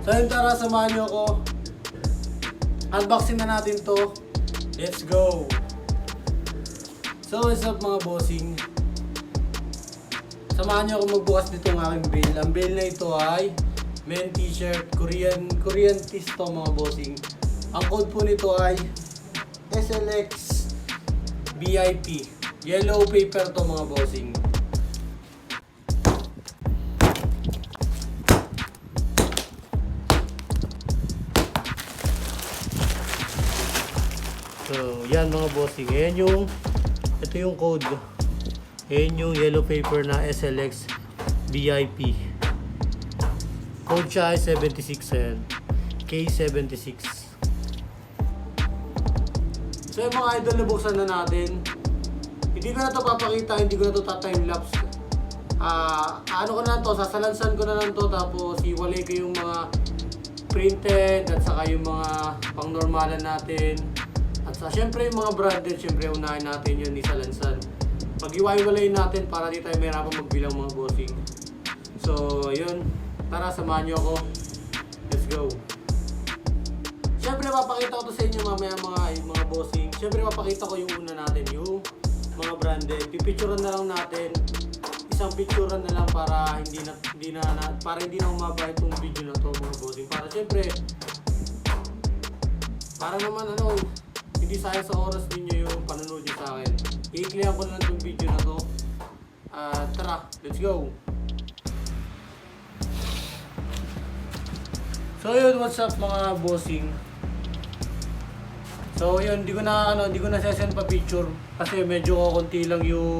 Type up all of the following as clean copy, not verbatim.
So yun, tara, samahan nyo ako. Unboxing na natin to. Let's go! So what's up mga bossing? Samahan nyo ako magbukas nito ng aking bail. Ang bail na ito ay men t-shirt, Korean tees to mga bossing. Ang code po nito ay SLX VIP. Yellow paper to mga bossing. So, yan mga bossing. Ito yung code. Yan yung yellow paper na SLX VIP. Code siya ay 76 yan. K76. So yung mga idol, nabuksan na natin. Hindi ko na ito papakita, hindi ko na ito ta-timelapse. Ano ko na to, sasalansan ko na lang to, tapos iwalay ko yung mga printed at saka yung mga pang-normalan natin. At sa syempre yung mga branded, syempre unahin natin yun, isalansan. Pag-iwalay natin para di tayo mahirapan magbilang mga bossing. So yun, tara samahan nyo ako. Let's go. Syempre papakita ko to sa inyo mamaya mga bossing. Syempre papakita ko yung una natin, yung mga branded. Pipicturean na lang natin. Isang picturean na lang para hindi na umaba itong video na to mga bossing. Para syempre para naman hindi sayang sa oras ninyo yung panonood nyo sa akin. I-clear ko na lang itong video na to. Tara, let's go! So yun, what's up mga bossing? So yun, di ko na sesend pa picture kasi medyo konti lang yung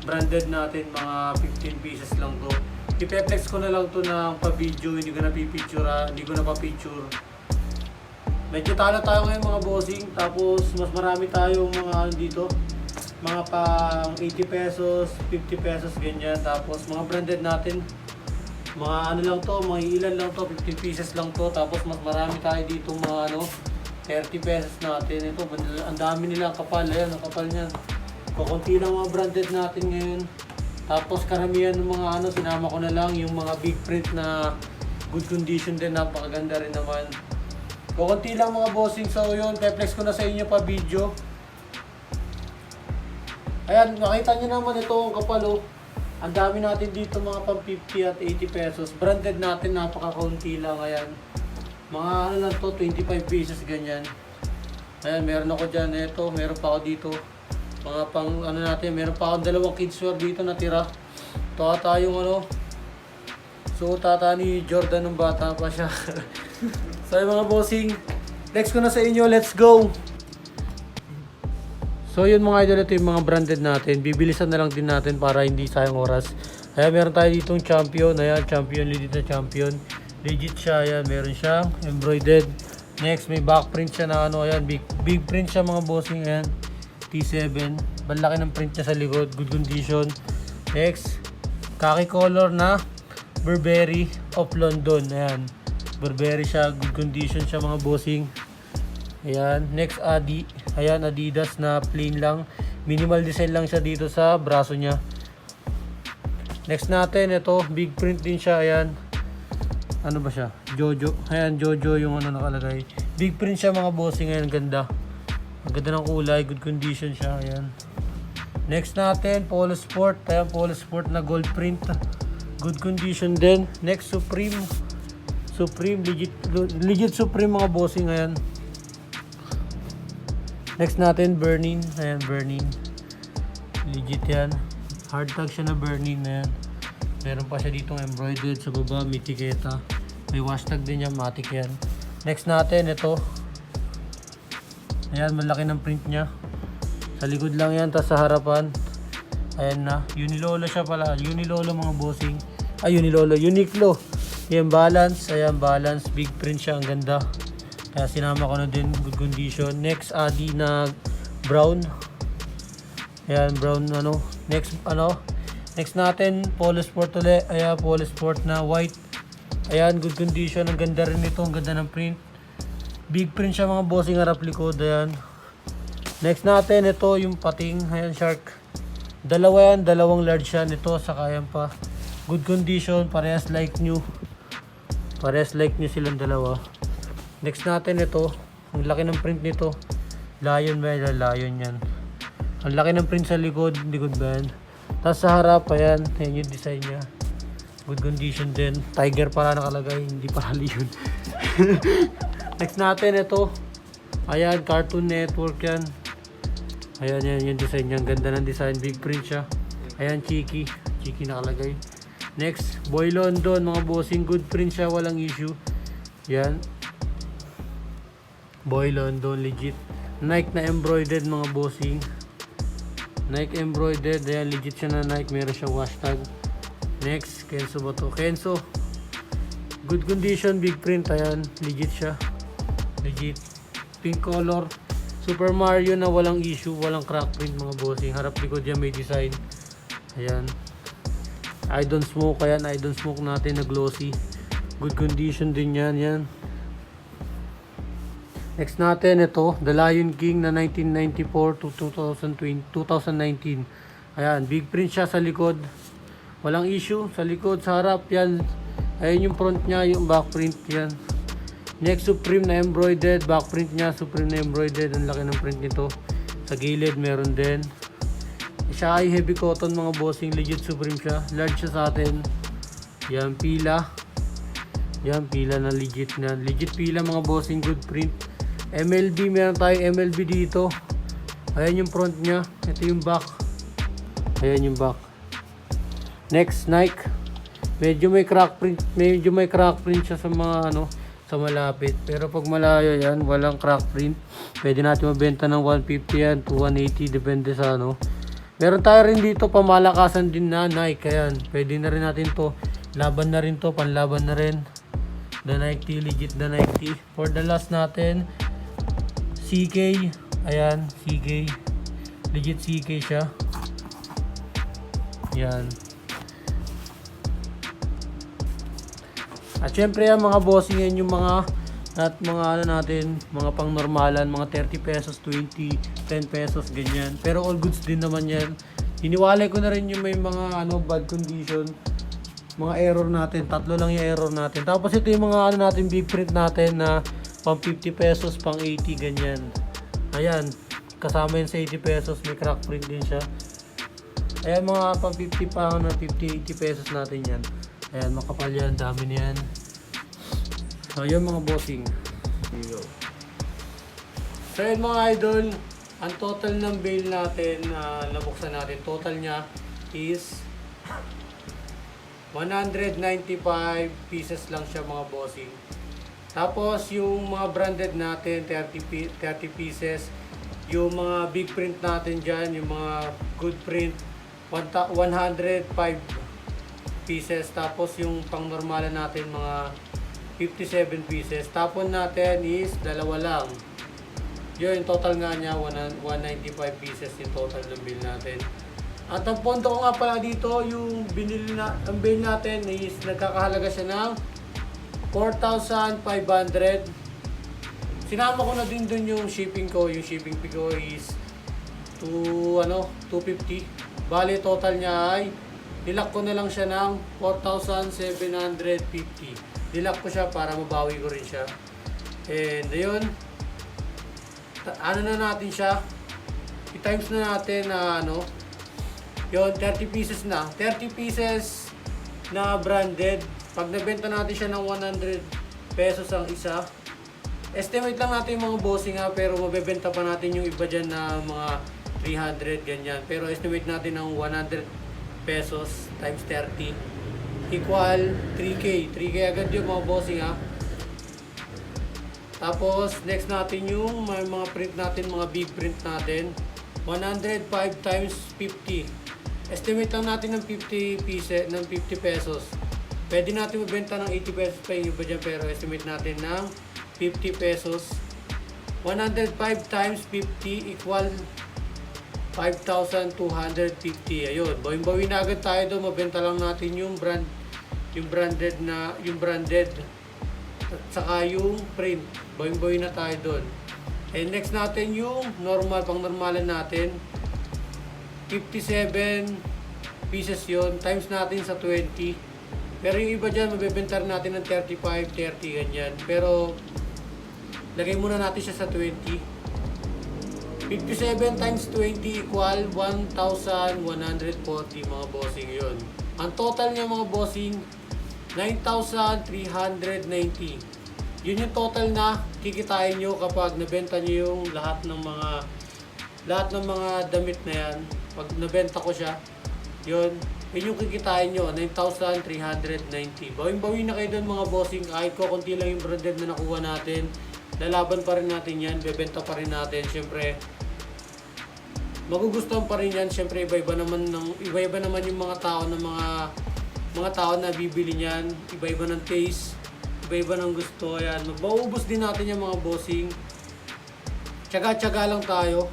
branded natin, mga 15 pieces lang to. Ipe-flex ko na lang to ng pa-video, hindi ko na pa-picture. Medyo talo tayo ngayon mga bossing, tapos mas marami tayong mga dito, mga pang 80 pesos, 50 pesos ganyan, tapos mga branded natin, mga lang to, mga ilan lang to, 50 pieces lang to, tapos mas marami tayo dito mga 30 pesos natin. Ito, ang dami nilang kapal, ayan, ang kapal niyan. Kukunti lang mga branded natin ngayon. Tapos karamihan ng mga sinama ko na lang yung mga big print na good condition din, napakaganda rin naman. Kukunti lang mga bossing, so yun, pe-flex ko na sa inyo pa video. Ayan, makita nyo naman ito ang kapal. Ang dami natin dito mga pang 50 at 80 pesos. Branded natin, napaka-kaunti lang. Ayan. Mga lang to, 25 pieces ganyan. Ayan, meron ako dyan. Ito, meron pa ako dito. Mga pang natin, meron pa ako dalawang kidswear dito natira. Ito ata yung suot ata ni Jordan nung bata pa siya. So yung mga bossing, next ko na sa inyo, let's go! So yun mga idol, ito yung mga branded natin. Bibilisan na lang din natin para hindi sayang oras. Ayan, meron tayo ditong champion. Ayan, champion, legit na champion. Legit siya, ayan, meron siyang embroidered. Next, may back print siya na ayan, big print siya mga bossing, ayan. T7, malaki ng print niya sa likod, good condition. Next, khaki color na Burberry of London, ayan. Burberry siya, good condition siya mga bossing. Ayan, next ayan, Adidas na plain lang. Minimal design lang siya dito sa braso niya. Next natin, ito, big print din siya, ayan. Ano ba siya? Jojo. Ayan, Jojo yung nakalagay. Big print siya mga bossing, ayan, ganda. Ang ganda ng kulay, good condition siya, ayan. Next natin, Polo Sport. Ayan, Polo Sport na gold print. Good condition din. Next, Supreme, legit Supreme mga bossing, ayan. Next natin, Burning. Ayan, Burning. Legit yan. Hard tag siya na Burning na yan. Meron pa siya ditong embroidered sa baba, may tiketa. May wash tag din yan, matik yan. Next natin, ito. Ayan, malaki ng print niya. Sa likod lang yan, tas sa harapan. Ayan na. Unilolo siya pala. Unilolo mga bossing. Unilolo. Uniqlo. Ayan, Balance. Ayan, Balance. Big print siya, ang ganda. Kaya sinama ko na din, good condition. Next, Adi na brown. Ayan, brown Next natin, Polo Sport ulit. Ayan, Polo Sport na white. Ayan, good condition. Ang ganda rin ito. Ang ganda ng print. Big print siya mga bossing, harap likod. Ayan. Next natin, ito yung pating. Ayan, Shark. Dalawa yan. Dalawang large yan. Ito, saka yan pa. Good condition. Parehas like new. Pares like niya silang dalawa. Next natin ito. Ang laki ng print nito. Lion ba yan? Lion yan. Ang laki ng print sa likod. Likod ba yan? Tapos sa harap, ayan. Ayan yung design niya. Good condition din. Tiger pala nakalagay. Hindi pala yun. Next natin ito. Ayan, Cartoon Network yan. Ayan, yan yung design niya. Ang ganda ng design. Big print siya. Ayan, Chiki. Chiki nakalagay. Next, Boy London. Mga bossing. Good print siya. Walang issue. Yan. Boy London. Legit. Nike na embroidered mga bossing. Nike embroidered. Ayan, legit siya na Nike. Meron siyang hashtag. Next, Kenzo ba to? Kenzo. Good condition. Big print. Ayan. Legit siya. Legit. Pink color. Super Mario na walang issue. Walang crack print mga bossing. Harap likod yan may design. Ayan. I don't smoke. Ayan. I don't smoke natin na glossy. Good condition din yan. Yan. Next natin ito. The Lion King na 1994 to 2019. Ayan. Big print siya sa likod. Walang issue. Sa likod, sa harap. Yan. Ayan yung front niya. Yung back print. Yan. Next, Supreme na embroidered. Back print niya. Supreme na embroidered. Ang laki ng print nito. Sa gilid meron din. Siya ay heavy cotton mga bossing. Legit Supreme siya. Large siya sa atin. Yan, pila. Yan, pila na legit na. Legit pila mga bossing. Good print. MLB, meron tayong MLB dito. Ayan yung front niya. Ito yung back. Ayan yung back. Next, Nike. Medyo may crack print. Medyo may crack print siya sa mga ano, sa malapit. Pero pag malayo yan, walang crack print. Pwede natin mabenta ng 150 yan to 180. Depende sa ano. Meron tayo rin dito pamalakasan din na Nike. Ayan, pwede na rin natin to. Laban na rin to, panlaban na rin. The Nike, legit the Nike. For the last natin, CK. Ayan, CK. Legit CK siya. Ayan. At syempre yan mga bossing, yan yung mga at mga ano natin, mga pang normalan, mga 30 pesos, 20, 10 pesos, ganyan. Pero all goods din naman yan. Hiniwalay ko na rin yung may mga ano, bad condition, mga error natin. Tatlo lang yung error natin. Tapos ito yung mga ano natin, big print natin na pang 50 pesos, pang 80, ganyan. Ayan, kasama yun sa 80 pesos, may crack print din siya. Ayan mga pang 50 pa, na 50, 80 pesos natin yan. Ayan, makapal yan, dami niyan. So, yun mga bossing. Here you go. So, yun mga idol, ang total ng bail natin, nabuksan natin, total niya is 195 pieces lang siya mga bossing. Tapos, yung mga branded natin, 30 pieces. Yung mga big print natin dyan, yung mga good print, 105 pieces. Tapos, yung pang normalan natin, mga 57 pieces. Tapon natin is dalawa lang. Yun, total nga niya 195 pieces yung total ng bill natin. At ang ponto ko nga pala dito, yung binili na, ang bill natin is nagkakahalaga siya ng 4,500. Sinama ko na din dun yung shipping ko. Yung shipping fee ko is 250. Bali total niya ay nilak ko na lang siya ng 4,750. Dilak ko siya para mabawi ko rin siya. And ayun, ano na natin siya, i-times na natin na ano, yun, 30 pieces na. 30 pieces na branded. Pag nabenta natin siya ng 100 pesos ang isa, estimate lang natin yung mga bossing ha, pero mabebenta pa natin yung iba dyan na mga 300, ganyan. Pero estimate natin ng 100 pesos times 30 equal 3K. 3K agad yung mga bossing ha. Tapos next natin yung mga print natin, mga big print natin. 105 times 50. Estimate lang natin ng 50 pieces, ng 50 pesos. Pwede natin mabenta ng 80 pesos pa yung iba dyan, pero estimate natin ng 50 pesos. 105 times 50 equal 5,250. Ayun, bawin na agad tayo doon. Mabenta lang natin yung branded at saka yung print. Bawin na tayo doon. And next natin yung normal, pang normalan natin. 57 pieces yon, times natin sa 20. Pero yung iba dyan, mabibenta rin natin ng 35, 30, ganyan. Pero, lagay muna natin siya sa 20. 57 times 20 equal 1,140 mga bossing yun. Ang total niya mga bossing, 9,390. Yun yung total na kikitain nyo kapag nabenta nyo yung lahat ng mga damit na yan. Pag nabenta ko siya, yun yung kikitain nyo, 9,390. Bawing-bawi na kayo doon mga bossing, kahit ko konti lang yung branded na nakuha natin. Lalaban pa rin natin yan, bebenta pa rin natin. Siyempre, magugustuhan pa rin yan. Siyempre, iba-iba naman yung mga tao na bibili niyan. Iba-iba ng taste, iba-iba ng gusto. Ayan, mauubos din natin yung mga bossing. Tsaga-tsaga lang tayo.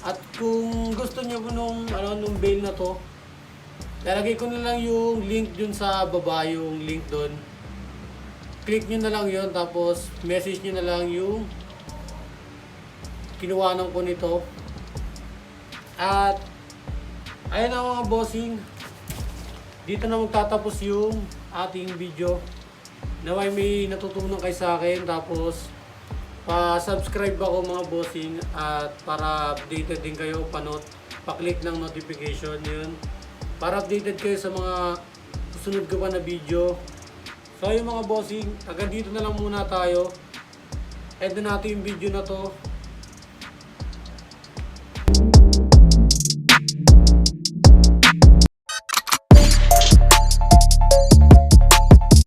At kung gusto niyo nung bail na to, lalagay ko na lang yung link dun sa baba, yung link dun. Click nyo na lang yun, tapos message nyo na lang yung kinuhanan ko nito. At ayun na mga bossing, dito na magtatapos yung ating video. Naway may natutunan kayo sa akin, tapos pa-subscribe ako mga bossing, at para updated din kayo, pa-click ng notification yun. Para updated kayo sa mga susunod ko pa na video. So yung mga bossing, hanggang dito na lang muna tayo. End na natin yung video na to.